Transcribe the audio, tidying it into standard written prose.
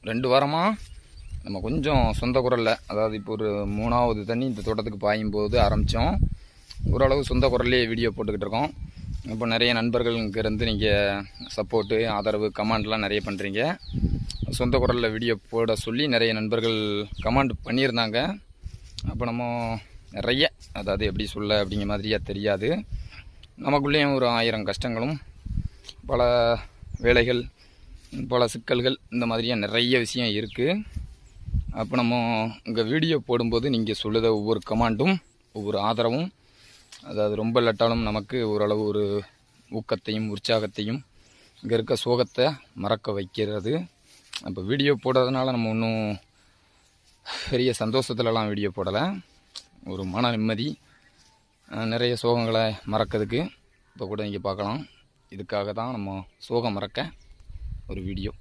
2 வாரமாக நம்ம கொஞ்சம் சொந்த குரலில், அதாவது இப்போ ஒரு 3வது தண்ணி இந்த தோட்டத்துக்கு பாயும் போது ஆரம்பித்தோம். ஓரளவு சொந்த குரல்லே வீடியோ போட்டுக்கிட்டு இருக்கோம். இப்போ நிறைய நண்பர்கள் இங்கேருந்து நீங்கள் சப்போர்ட்டு, ஆதரவு, கமெண்ட்லாம் நிறைய பண்ணுறீங்க. சொந்த குரலில் வீடியோ போட சொல்லி நிறைய நண்பர்கள் கமெண்ட் பண்ணியிருந்தாங்க. அப்போ நம்ம நிறைய, அதாவது எப்படி சொல்ல அப்படிங்கிற மாதிரியாக தெரியாது, நமக்குள்ளேயும் ஒரு 1000 கஷ்டங்களும், பல வேலைகள், பல சிக்கல்கள், இந்த மாதிரியாக நிறைய விஷயம் இருக்குது. அப்போ நம்ம இங்கே வீடியோ போடும்போது நீங்கள் சொல்லுத ஒவ்வொரு கமெண்ட்டும், ஒவ்வொரு ஆதரவும், அதாவது ரொம்ப இல்லாட்டாலும் நமக்கு ஓரளவு ஒரு ஊக்கத்தையும் உற்சாகத்தையும், இங்கே இருக்க சோகத்தை மறக்க வைக்கிறது. அப்போ வீடியோ போடுறதுனால நம்ம ஒன்றும் பெரிய சந்தோஷத்துலலாம் வீடியோ போடலை, ஒரு மன நிம்மதி, நிறைய சோகங்களை மறக்கிறதுக்கு இப்போ கூட நீங்கள் பார்க்கலாம். இதுக்காக தான் நம்ம சோகம் மறக்க ஒரு வீடியோ.